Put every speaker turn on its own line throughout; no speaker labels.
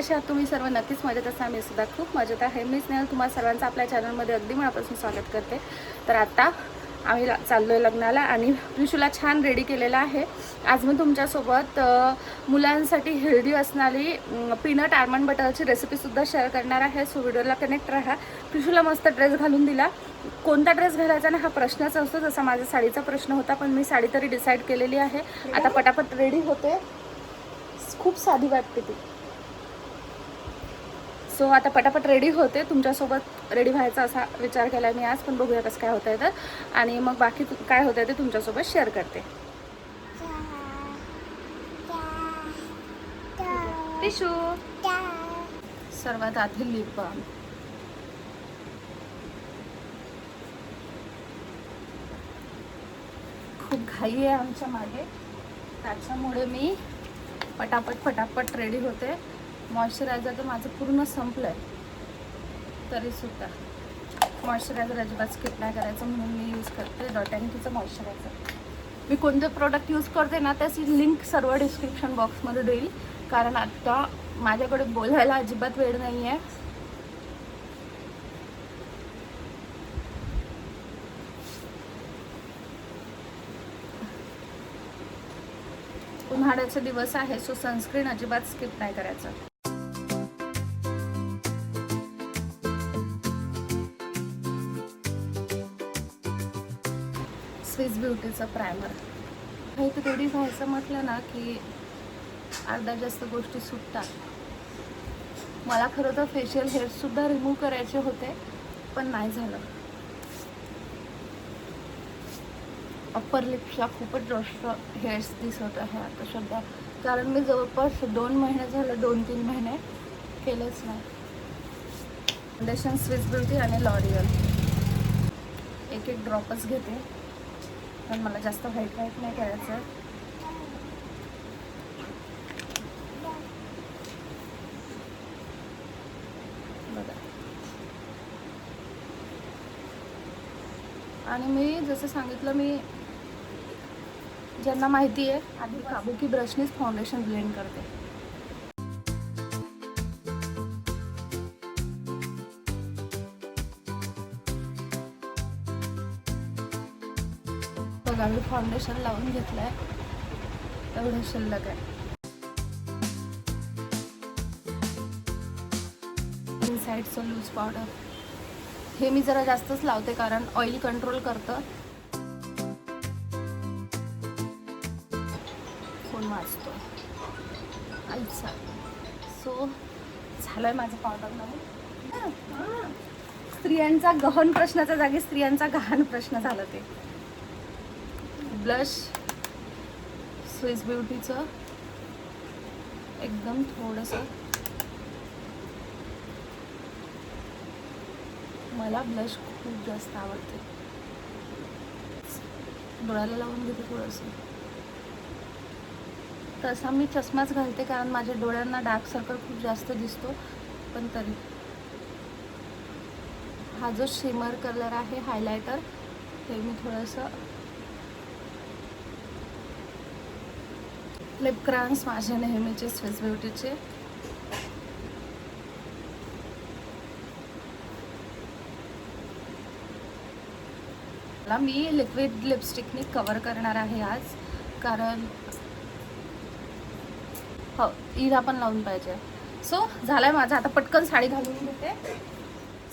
कसे आहात तुम्ही सर्व? नक्कीच मजेत असा मी सुद्धा खूप मजेत आहे. मी स्नेहल तुम्हा सर्वांचं आपल्या चॅनलमध्ये अगदी मनापासून स्वागत करते. तर आता आम्ही चाललो आहे लग्नाला आणि प्रिशूला छान रेडी केलेला आहे. आज मी तुमच्यासोबत मुलांसाठी हेल्दी असणारी पीनट आल्मंड बटरची रेसिपीसुद्धा शेअर करणार आहे. सो व्हिडिओला कनेक्ट राहा. प्रिशूला मस्त ड्रेस घालून दिला. कोणता ड्रेस घालायचा ना हा प्रश्नच असतो, जसा माझा साडीचा प्रश्न होता, पण मी साडी तरी डिसाईड केलेली आहे. आता पटापट रेडी होते. खूप साधी वाटते ती. सो आता पटापट रेडी होते. तुमच्यासोबत रेडी व्हायचा असा विचार केला मी आज, पण बघूया कसं काय होतं आहे तर. आणि मग बाकी काय होतं आहे ते तुमच्यासोबत शेअर करते. टिशू सर्वात आधी लिप बाम. खूप घाई आहे आमच्या मागे, त्याच्यामुळे मी पटापट रेडी होते. मॉइश्चरायझर तर माझं पूर्ण संपलं आहे, तरीसुद्धा मॉइश्चरायझर अजिबात स्किप नाही करायचं म्हणून मी यूज करते डॉट अँड कीचं मॉइश्चरायझर. मी कोणते प्रोडक्ट यूज करते ना त्याची लिंक सर्व डिस्क्रिप्शन बॉक्समध्ये देईल, कारण आता माझ्याकडे बोलायला अजिबात वेळ नाही आहे. उन्हाळ्याचे दिवस आहे, सो सनस्क्रीन अजिबात स्किप नाही करायचं. स्विस ब्युटीचं प्रायमर. काही रेडी व्हायचं म्हटलं ना की अर्धा जास्त गोष्टी सुटतात. मला खरं तर फेशियल हेअर्ससुद्धा रिमूव्ह करायचे होते, पण नाही झालं. अप्पर लिप्सला खूपच जास्त हेअर्स दिसत आहे आता सध्या, कारण मी जवळपास 2 महिने झाले, 2-3 महिने केलेच नाही. फाउंडेशन स्विस ब्युटी आणि लॉरियल एक ड्रॉपच घेते, पण मला जास्त व्हाईट नाही करायचं. बघा, आणि मी जसं सांगितलं, मी ज्यांना माहिती आहे आधी काबुकी ब्रशनीच फाउंडेशन ब्लेंड करते. बघा, मी फाउंडेशन लावून घेतलंय, एवढं शिल्लक आहे. इनसाइडचं लूज पावडर हे मी जरा जास्तच लावते, कारण ऑइल कंट्रोल करतं. फोन वाजतो आईचा. सो झालंय माझं पावडर लावून. स्त्रियांचा गहन प्रश्नाच्या जागी स्त्रियांचा गहाण प्रश्न झाला ते. ब्लश स्विस ब्युटीचं एकदम थोडंसं. मला ब्लश खूप जास्त आवडते. डोळ्याला लावून घेते थोडंसं. तसा मी चष्माच घालते, कारण माझ्या डोळ्यांना डार्क सर्कल खूप जास्त दिसतो, पण तरी हा जो शिमर कलर आहे हायलायटर, हे मी थोडंसं. लिप क्रायॉन्स माझे नेहमीचे स्विस ब्युटीचे. मी लिक्विड लिपस्टिकने कवर करणार आहे आज, कारण हो इरा पण लावून पाहिजे. सो झालं आहे माझं. आता पटकन साडी घालून घेते.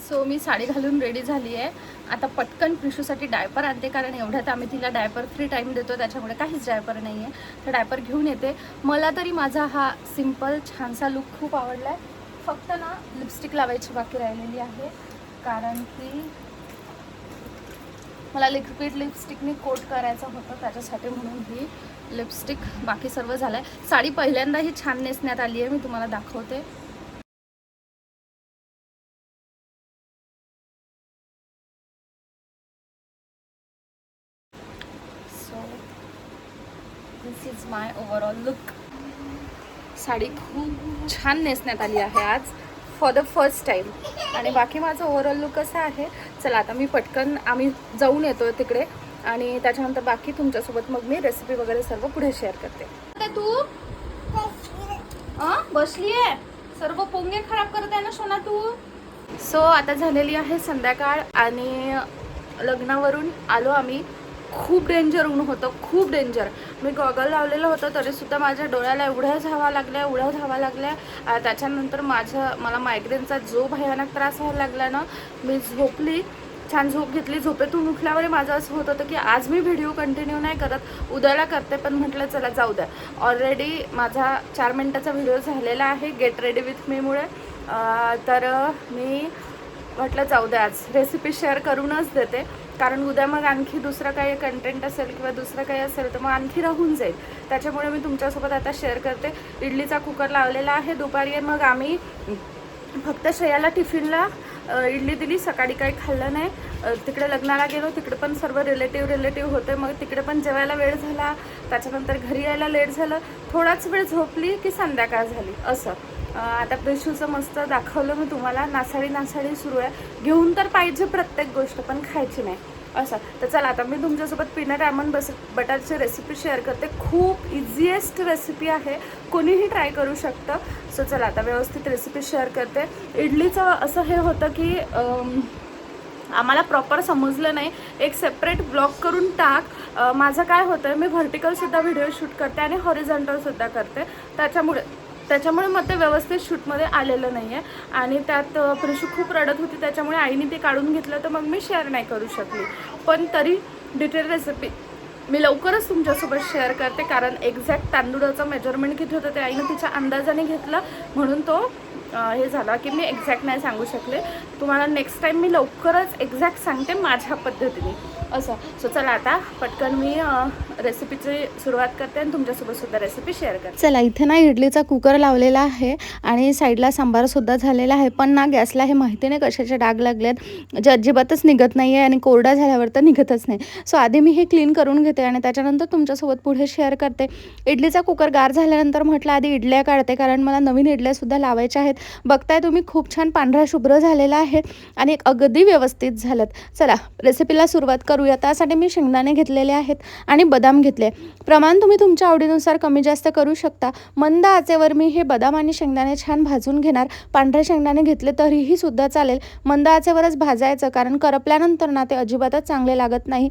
सो मी साडी घालून रेडी झाली आहे. आता पटकन प्रिशूसाठी डायपर आणते, कारण एवढ्यात आम्ही तिला डायपर फ्री टाईम देतो, त्याच्यामुळे काहीच डायपर नाही आहे. तर डायपर घेऊन येते. मला तरी माझा हा सिम्पल छानसा लुक खूप आवडला आहे. फक्त ना लिपस्टिक लावायची बाकी राहिलेली आहे, कारण की मला लिक्विड लिपस्टिकने कोट करायचं होतं, त्याच्यासाठी म्हणून ही लिपस्टिक. बाकी सर्व झालं आहे. साडी पहिल्यांदाही छान नेसण्यात आली आहे, मी तुम्हाला दाखवते. So this is my overall look. Sari खूप छान नेसण्यात आली आहे आज फॉर द फर्स्ट टाईम. आणि बाकी माझं ओव्हरऑल लुक असं आहे. चला आता मी पटकन आम्ही जाऊन येतो तिकडे, आणि त्याच्यानंतर बाकी तुमच्यासोबत मग मी रेसिपी वगैरे सर्व पुढे शेअर करते. तू बसली आहे सर्व पोंगे खराब करत आहे ना सोना तू. सो आता झालेली आहे संध्याकाळ आणि लग्नावरून आलो आम्ही. खूप डेंजर ऊन होतं, खूप डेंजर. मी गॉगल लावलेलं होतं तरीसुद्धा माझ्या डोळ्याला एवढ्या धावा लागल्या. त्याच्यानंतर मला मायग्रेनचा जो भयानक त्रास व्हायला लागला ना, मी झोपली, छान झोप घेतली. झोपेतून उठल्यावर माझं असं होत होतं की आज मी व्हिडिओ कंटिन्यू नाही करत, उद्याला करते. पण म्हटलं चला जाऊ द्या. ऑलरेडी माझा 4 मिनिटाचा व्हिडिओ झालेला आहे गेट रेडी विथ मीमुळे. तर मी म्हटलं जाऊ द्या, आज रेसिपी शेअर करूनच देते. कारण उद्या मग आणखी दुसरं काही कंटेंट असेल किंवा दुसरं काही असेल तर मग आणखी राहून जाईल. त्याच्यामुळे मी तुमच्यासोबत आता शेअर करते. इडलीचा कुकर लावलेला आहे. दुपारी मग आम्ही फक्त श्रेयाला टिफिनला इडली दिली. सकाळी काही खाल्लं नाही. तिकडे लग्नाला गेलो, तिकडे पण सर्व रिलेटिव्ह होते. मग तिकडे पण जेवायला वेळ झाला. त्याच्यानंतर घरी यायला लेट झालं. थोडाच वेळ झोपली की संध्याकाळ झाली असं. आता प्रिशूचं मस्त दाखवलं मी तुम्हाला. नासाडी सुरू आहे. घेऊन तर पाहिजे प्रत्येक गोष्ट, पण खायची नाही असं. तर चला आता मी तुमच्यासोबत पीनट आल्मंड बटरची रेसिपी शेअर करते. खूप इझिएस्ट रेसिपी आहे, कोणीही ट्राय करू शकतं. सो चला आता व्यवस्थित रेसिपी शेअर करते. इडलीचं असं हे होतं की आम्हाला प्रॉपर समजलं नाही. एक सेपरेट ब्लॉग करून टाक. माझं काय होतं, मी व्हर्टिकलसुद्धा व्हिडिओ शूट करते आणि हॉरिझॉन्टलसुद्धा करते. त्याच्यामुळे मग ते व्यवस्थित शूटमध्ये आलेलं नाही आहे. आणि त्यात प्रिशू खूप रडत होती, त्याच्यामुळे आईने ते काढून घेतलं. तर मग मी शेअर नाही करू शकली. पण तरी डिटेल रेसिपी मी लवकरच तुमच्यासोबत शेअर करते. कारण एक्झॅक्ट तांदूळाचं मेजरमेंट किती होतं ते आईनं तिच्या अंदाजाने घेतलं, म्हणून तो हे झाला की मी एक्झॅक्ट नाही सांगू शकले. तुम्हाला नेक्स्ट टाईम मी लवकरच एक्झॅक्ट सांगते माझ्या पद्धतीने असं. सो चला आता पटकन मी रेसिपीची सुरुवात करते आणि तुमच्यासोबत सुद्धा रेसिपी शेअर करते.
चला इथे ना इडलीचा कुकर लावलेला आहे आणि साईडला सांबारसुद्धा झालेला आहे. पण ना गॅसला हे माहिती नाही कशाचे डाग लागलेत, जे अजिबातच निघत नाही आहे आणि कोरडा झाल्यावर तर निघतच नाही. सो आधी मी हे क्लीन करून घेते आणि त्याच्यानंतर तुमच्यासोबत पुढे शेअर करते. इडलीचा कुकर गार झाल्यानंतर म्हटलं आधी इडल्या काढते, कारण मला नवीन इडल्यासुद्धा लावायच्या आहेत. बघताय तुम्ही खूप छान पांढरा शुभ्र झालेला आहे आणि अगदी व्यवस्थित झालं. चला रेसिपीला सुरुवात करूया. त्यासाठी मी शेंगदाणे घेतलेले आहेत आणि बदाम घेतले. प्रमाण तुम्ही तुमच्या आवडीनुसार कमी जास्त करू शकता. मंद आचेवर मी हे बदाम आणि शेंगदाणे छान भाजून घेणार. पांढरे शेंगदाणे घेतले तरीही सुद्धा चालेल. मंद आचेवरच भाजायचं, कारण करपल्यानंतर ना ते अजिबातच चांगले लागत नाही.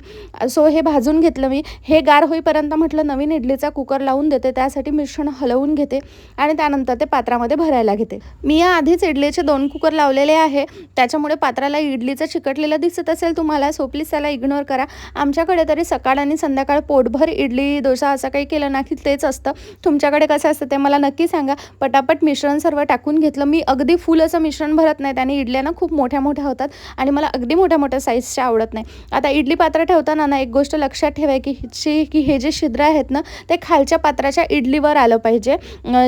सो हे भाजून घेतलं मी. हे गार होईपर्यंत म्हटलं नवीन इडलीचा कुकर लावून देते. त्यासाठी मिश्रण हलवून घेते आणि त्यानंतर ते पात्रामध्ये भरायला घेते. मी या आधीच इडलीचे 2 कुकर लावलेले आहे, त्याच्यामुळे पात्राला इडलीचं चिकटलेलं दिसत असेल तुम्हाला, सो प्लीज त्याला इग्नोर करा. आमच्याकडे तरी सकाळ आणि संध्याकाळ पोटभर इडली डोसा असं काही केलं ना की तेच असतं. तुमच्याकडे कसं असतं ते मला नक्की सांगा. पटापट मिश्रण सर्व टाकून घेतलं. मी अगदी फुल असं मिश्रण भरत नाही, त्याने इडल्या ना खूप मोठ्या होतात आणि मला अगदी मोठ्या साईजच्या आवडत नाही. आता इडली पात्र ठेवताना ना एक गोष्ट लक्षात ठेवायची की हे जे छिद्र आहेत ना ते खालच्या पात्राच्या इडलीवर आलं पाहिजे,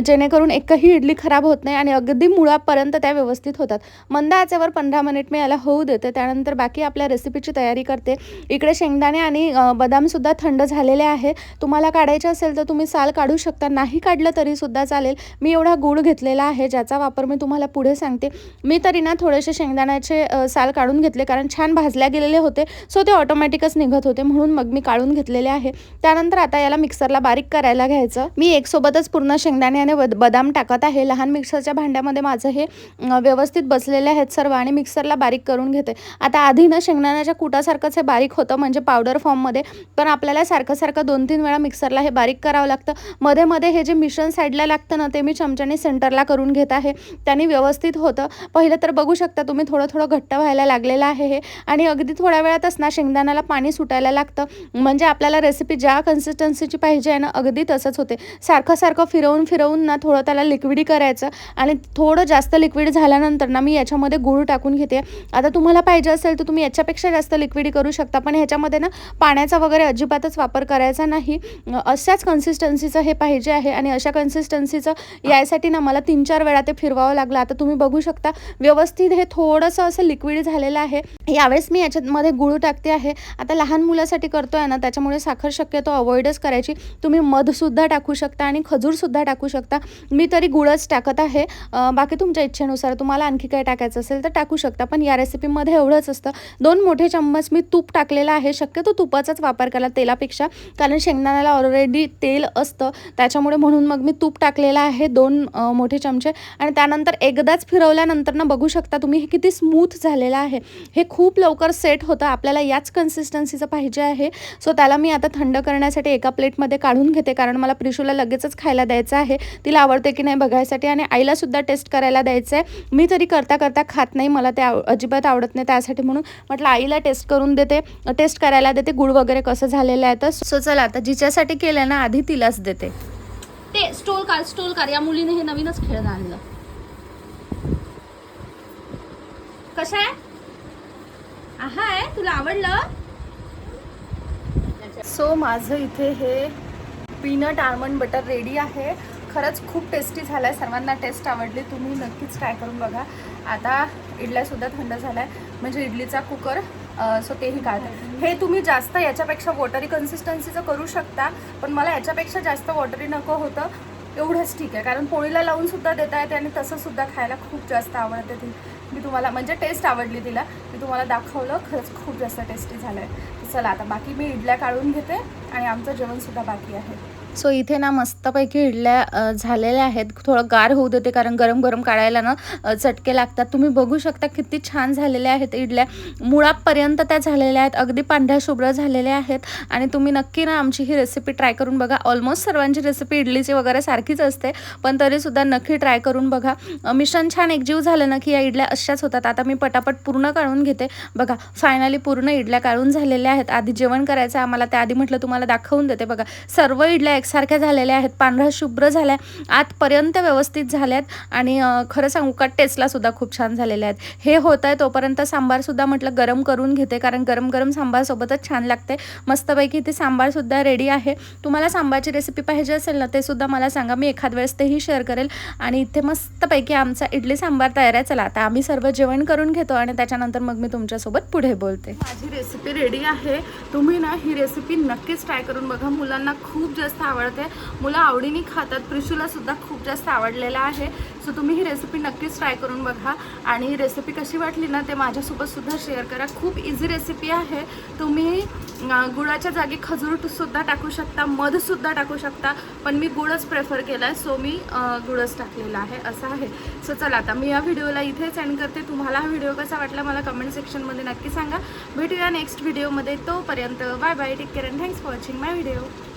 जेणेकरून एकही इडली खराब होत नाही आणि अगदी मुळापर्यंत त्या व्यवस्थित होतात. मंद आचेवर 15 मिनिट मी याला होऊ देते. त्यानंतर बाकी आपल्या रेसिपीची तयारी करते. इकडे शेंगदाणे आणि बदामसुद्धा थंड झालेले आहे. तुम्हाला काढायचे असेल तर तुम्ही साल काढू शकता, नाही काढलं तरीसुद्धा चालेल. मी एवढा गूळ घेतलेला आहे ज्याचा वापर मी तुम्हाला पुढे सांगते. मी तरी ना थोडेसे शेंगदाण्याचे साल काढून घेतले, कारण छान भाजल्या गेलेले होते, सो ते ऑटोमॅटिकच निघत होते, म्हणून मग मी काढून घेतलेले आहे. त्यानंतर आता याला मिक्सरला बारीक करायला घ्यायचं. मी एकसोबतच पूर्ण शेंगदाणे आणि बदाम टाकत आहे. लहान मिक्सरच्या भांड्यामध्ये माझं हे व्यवस्थित बसलेले आहेत सर्व आणि मिक्सरला बारीक करून घेते. आता आधी ना शेंगदाण्याच्या कुटासारखंच हे बारीक होतं, म्हणजे पावडर फॉर्ममध्ये, पण आपल्याला सारखं 2-3 वेळा मिक्सरला हे बारीक करावं लागतं. मध्ये हे जे मिश्रण साईडला लागतं ना ते मी चमच्याने सेंटरला करून घेत आहे, त्याने व्यवस्थित होतं. पहिलं तर बघू शकता तुम्ही थोडं घट्ट व्हायला लागलेलं आहे हे, आणि अगदी थोड्या वेळातच ना शेंगदाण्याला पाणी सुटायला लागतं, म्हणजे आपल्याला रेसिपी ज्या कन्सिस्टन्सीची पाहिजे आहे ना अगदी तसंच होते. सारखं फिरवून ना थोडं त्याला लिक्विडी करायचं आणि थोडं जास्त लिक्विड झाल्यानंतर ना मी याच्यामध्ये गूळ टाकून घेते. आता तुम्हाला पाहिजे असेल तर तुम्ही याच्यापेक्षा जास्त लिक्विडी करू शकता, पण ह्याच्यामध्ये ना पाण्याचा वगैरे अजिबातच वापर करायचा नाही. अशाच कन्सिस्टन्सीचं हे पाहिजे आहे आणि अशा कन्सिस्टन्सीचं यासाठी ना मला 3-4 वेळा ते फिरवावं लागलं. आता तुम्ही बघू शकता व्यवस्थित हे थोडंसं असं लिक्विड झालेलं आहे. यावेळेस मी याच्यामध्ये गूळ टाकते आहे. आता लहान मुलासाठी करतोय ना, त्याच्यामुळे साखर शक्यतो अवॉइडच करायची. तुम्ही मधसुद्धा टाकू शकता आणि खजूरसुद्धा टाकू शकता. मी तरी गुळच टाकत आहे. बाकी तुमच्या इच्छेनुसार तुम्हाला आणखी काय टाकायचं असेल तर टाकू शकता, पण या रेसिपीमध्ये एवढंच असतं. 2 मोठे चम्मच मी तूप टाकलेलं आहे. शक्यतो तुपाचाच वापर करा तेलापेक्षा, कारण शेंगदाण्याला ऑलरेडी तेल असतं त्याच्यामुळे, म्हणून मग मी तूप टाकलेलं आहे 2 मोठे चमचे. आणि त्यानंतर एकदाच फिरवल्यानंतर ना बघू शकता तुम्ही हे किती स्मूथ झालेलं आहे. हे खूप लवकर सेट होतं. आपल्याला याच कन्सिस्टन्सीचं पाहिजे आहे. सो त्याला मी आता थंड करण्यासाठी एका प्लेटमध्ये काढून घेते, कारण मला प्रिशूला लगेचच खायला द्यायचं आहे. तिला आवडते की नाही बघायसाठी, आणि आईला सुद्धा टेस्ट करायला द्यायचं आहे. मी तरी करता करता खात नाही, मला ते अजिबात आवडत नाही, त्यासाठी म्हणून म्हटलं आईला टेस्ट करून देते, टेस्ट करायला देते गुळ वगैरे कसं झालेलं आहे. तर सो चला आता जिच्यासाठी केलं ना आधी तिलाच देते.
ते स्टोल कार या मुलीने हे नवीनच खेळणं आणलं. कसं आहे? आहे तुला आवडलं? सो माझं इथे हे पीनट आल्मंड बटर रेडी आहे. खरंच खूप टेस्टी झालं आहे. सर्वांना टेस्ट आवडली. तुम्ही नक्कीच ट्राय करून बघा. आता इडल्यासुद्धा थंड झाला आहे, म्हणजे इडलीचा कुकर, सो तेही काढते. हे तुम्ही जास्त याच्यापेक्षा वॉटरी कन्सिस्टन्सीचं करू शकता, पण मला याच्यापेक्षा जास्त वॉटरी नको होतं, एवढंच ठीक आहे. कारण पोळीला लावून सुद्धा देता येते आणि तसंसुद्धा खायला खूप जास्त आवडते. ती मी तुम्हाला म्हणजे टेस्ट आवडली तिला, मी तुम्हाला दाखवलं. खरंच खूप जास्त टेस्टी झालं आहे. चला आता बाकी मी इडल्या काढून घेते आणि आमचं जेवणसुद्धा बाकी आहे.
सो इथे ना मस्तपैकी इडल्या झालेल्या आहेत. थोडं गार होऊ देते, कारण गरम गरम काढायला ना चटके लागतात. तुम्ही बघू शकता किती छान झालेल्या आहेत इडल्या. मुळापर्यंत त्या झालेल्या आहेत, अगदी पांढऱ्या शुभ्र झालेल्या आहेत. आणि तुम्ही नक्की ना आमची ही रेसिपी ट्राय करून बघा. ऑलमोस्ट सर्वांची रेसिपी इडलीची वगैरे सारखीच असते, पण तरीसुद्धा नक्की ट्राय करून बघा. मिश्रण छान एकजीव झालं ना की या इडल्या अशाच होतात. आता मी पटापट पूर्ण काढून घेते. बघा फायनली पूर्ण इडल्या काढून झालेल्या आहेत. आधी जेवण करायचं आम्हाला, त्याआधी म्हटलं तुम्हाला दाखवून देते. बघा सर्व इडल्या एकसारख्या झालेल्या आहेत, पांढऱ्या शुभ्र झाल्या, आतपर्यंत व्यवस्थित झाल्यात. आणि खरं सांगू का टेस्टला सुद्धा खूप छान झालेल्या आहेत. हे होत आहे तोपर्यंत सांबारसुद्धा म्हटलं गरम करून घेते, कारण गरम गरम सांबारसोबतच छान लागते. मस्तपैकी इथे सांबारसुद्धा रेडी आहे. तुम्हाला सांबारची रेसिपी पाहिजे असेल ना ते सुद्धा मला सांगा, मी एखाद वेळेस तेही शेअर करेल. आणि इथे मस्तपैकी आमचा इडली सांबार तयार आहे. चला आता आम्ही सर्व जेवण करून घेतो आणि त्याच्यानंतर मग मी तुमच्यासोबत पुढे बोलते.
माझी रेसिपी रेडी आहे. तुम्ही ना ही रेसिपी नक्कीच ट्राय करून बघा. मुलांना खूप जास्त आवडते, मुलं आवडीने खातात. प्रिशूला सुद्धा खूप जास्त आवडलेला आहे. सो तुम्ही ही रेसिपी नक्कीच ट्राय करून बघा. आणि ही रेसिपी कशी वाटली ना ते माझ्यासोबत सुद्धा शेअर करा. खूप इझी रेसिपी आहे. तुम्ही गुळाच्या जागी खजूर सुद्धा टाकू शकता, मधसुद्धा टाकू शकता, पण मी गुळच प्रेफर केला आहे, सो मी गुळच टाकलेला आहे, असं आहे. सो चला आता मी या व्हिडिओला इथेच एंड करते. तुम्हाला हा व्हिडिओ कसा वाटला मला कमेंट सेक्शनमध्ये नक्की सांगा. भेटूया नेक्स्ट व्हिडिओमध्ये. तोपर्यंत bye bye, take care and thanks for watching my video.